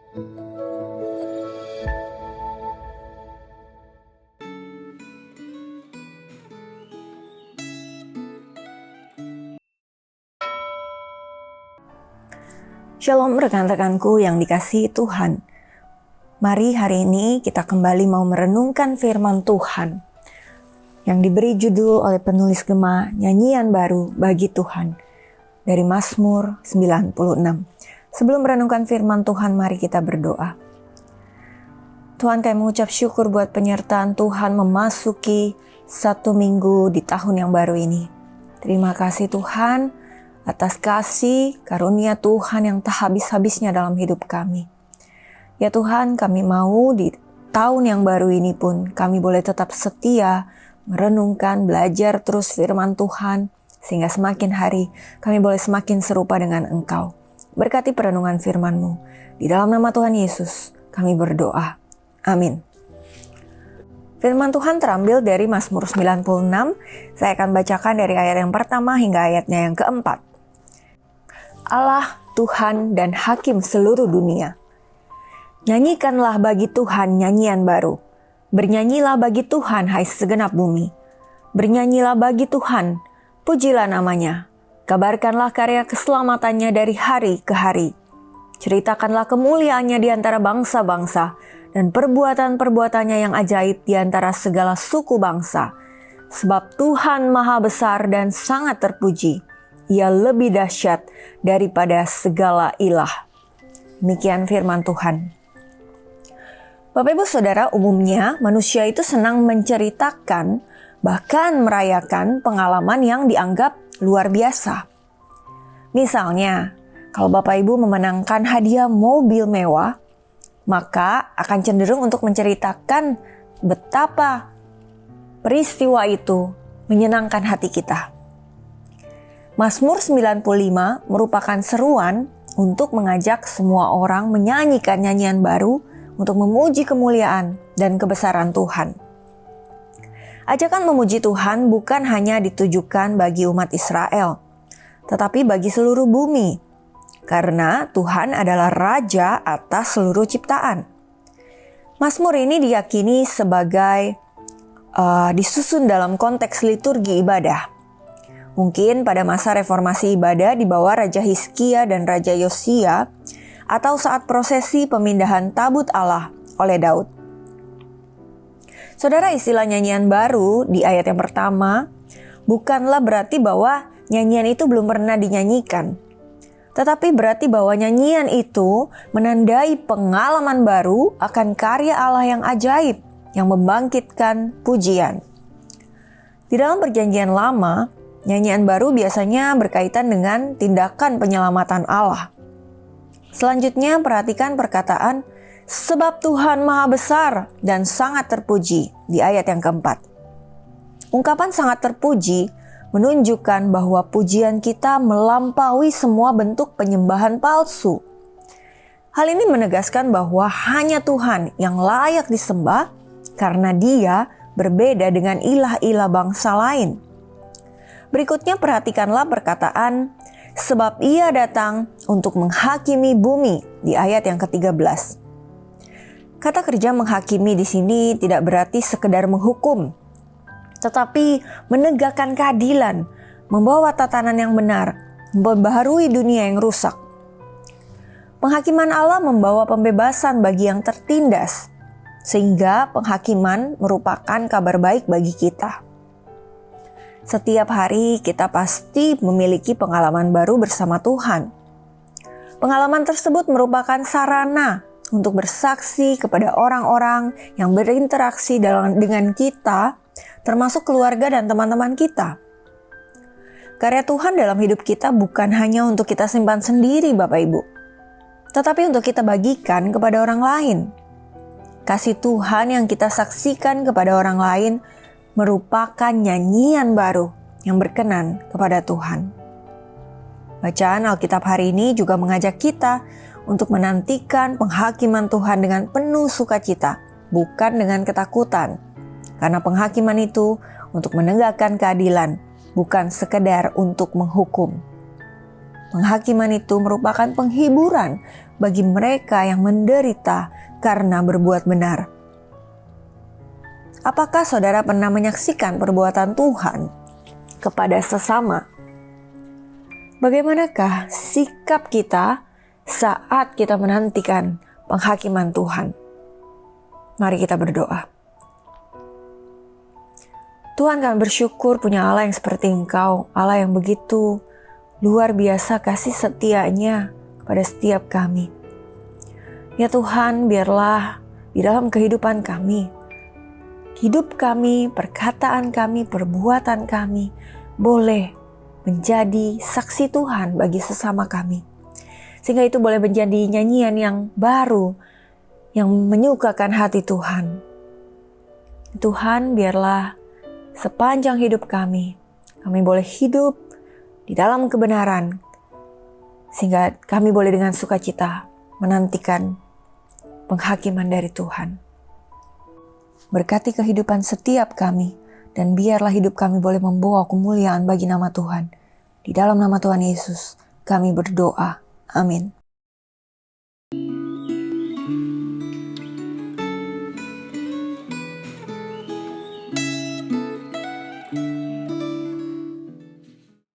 Shalom rekan-rekanku yang dikasihi Tuhan. Mari hari ini kita kembali mau merenungkan firman Tuhan yang diberi judul oleh penulis Gema Nyanyian Baru Bagi Tuhan dari Mazmur 96. Sebelum merenungkan firman Tuhan, mari kita berdoa. Tuhan, kami mengucap syukur buat penyertaan Tuhan memasuki 1 minggu di tahun yang baru ini. Terima kasih Tuhan atas kasih karunia Tuhan yang tak habis-habisnya dalam hidup kami. Ya Tuhan, kami mau di tahun yang baru ini pun kami boleh tetap setia merenungkan, belajar terus firman Tuhan, sehingga semakin hari kami boleh semakin serupa dengan Engkau. Berkati perenungan firman-Mu. Di dalam nama Tuhan Yesus kami berdoa. Amin. Firman Tuhan terambil dari Mazmur 96. Saya akan bacakan dari ayat yang pertama hingga ayatnya yang keempat. Allah, Tuhan dan Hakim seluruh dunia. Nyanyikanlah bagi Tuhan nyanyian baru. Bernyanyilah bagi Tuhan, hai segenap bumi. Bernyanyilah bagi Tuhan, pujilah namanya. Kabarkanlah karya keselamatannya dari hari ke hari. Ceritakanlah kemuliaannya di antara bangsa-bangsa dan perbuatan-perbuatannya yang ajaib di antara segala suku bangsa. Sebab Tuhan maha besar dan sangat terpuji. Ia lebih dahsyat daripada segala ilah. Demikian firman Tuhan. Bapak Ibu Saudara, umumnya manusia itu senang menceritakan, bahkan merayakan pengalaman yang dianggap luar biasa. Misalnya, kalau Bapak Ibu memenangkan hadiah mobil mewah, maka akan cenderung untuk menceritakan betapa peristiwa itu menyenangkan hati kita. Mazmur 95 merupakan seruan untuk mengajak semua orang menyanyikan nyanyian baru untuk memuji kemuliaan dan kebesaran Tuhan. Ajakan memuji Tuhan bukan hanya ditujukan bagi umat Israel, tetapi bagi seluruh bumi, karena Tuhan adalah Raja atas seluruh ciptaan. Mazmur ini diyakini sebagai disusun dalam konteks liturgi ibadah. Mungkin pada masa reformasi ibadah di bawah Raja Hizkia dan Raja Yosia, atau saat prosesi pemindahan tabut Allah oleh Daud. Saudara, istilah nyanyian baru di ayat yang pertama bukanlah berarti bahwa nyanyian itu belum pernah dinyanyikan. Tetapi berarti bahwa nyanyian itu menandai pengalaman baru akan karya Allah yang ajaib yang membangkitkan pujian. Di dalam Perjanjian Lama, nyanyian baru biasanya berkaitan dengan tindakan penyelamatan Allah. Selanjutnya perhatikan perkataan sebab Tuhan maha besar dan sangat terpuji di ayat yang keempat. Ungkapan sangat terpuji menunjukkan bahwa pujian kita melampaui semua bentuk penyembahan palsu. Hal ini menegaskan bahwa hanya Tuhan yang layak disembah karena Dia berbeda dengan ilah-ilah bangsa lain. Berikutnya perhatikanlah perkataan sebab Ia datang untuk menghakimi bumi di ayat yang ke-13. Kata kerja menghakimi di sini tidak berarti sekedar menghukum, tetapi menegakkan keadilan, membawa tatanan yang benar, membaharui dunia yang rusak. Penghakiman Allah membawa pembebasan bagi yang tertindas, sehingga penghakiman merupakan kabar baik bagi kita. Setiap hari kita pasti memiliki pengalaman baru bersama Tuhan. Pengalaman tersebut merupakan sarana untuk bersaksi kepada orang-orang yang berinteraksi dengan kita, termasuk keluarga dan teman-teman kita. Karya Tuhan dalam hidup kita bukan hanya untuk kita simpan sendiri, Bapak Ibu, tetapi untuk kita bagikan kepada orang lain. Kasih Tuhan yang kita saksikan kepada orang lain merupakan nyanyian baru yang berkenan kepada Tuhan. Bacaan Alkitab hari ini juga mengajak kita untuk menantikan penghakiman Tuhan dengan penuh sukacita, bukan dengan ketakutan. Karena penghakiman itu untuk menegakkan keadilan, bukan sekedar untuk menghukum. Penghakiman itu merupakan penghiburan bagi mereka yang menderita karena berbuat benar. Apakah saudara pernah menyaksikan perbuatan Tuhan kepada sesama? Bagaimanakah sikap kita saat kita menantikan penghakiman Tuhan? Mari kita berdoa. Tuhan, kami bersyukur punya Allah yang seperti Engkau, Allah yang begitu luar biasa kasih setianya kepada setiap kami. Ya Tuhan, biarlah di dalam kehidupan kami, hidup kami, perkataan kami, perbuatan kami boleh menjadi saksi Tuhan bagi sesama kami. Sehingga itu boleh menjadi nyanyian yang baru, yang menyukakan hati Tuhan. Tuhan, biarlah sepanjang hidup kami boleh hidup di dalam kebenaran, sehingga kami boleh dengan sukacita menantikan penghakiman dari Tuhan. Berkati kehidupan setiap kami, dan biarlah hidup kami boleh membawa kemuliaan bagi nama Tuhan. Di dalam nama Tuhan Yesus, kami berdoa. Amin.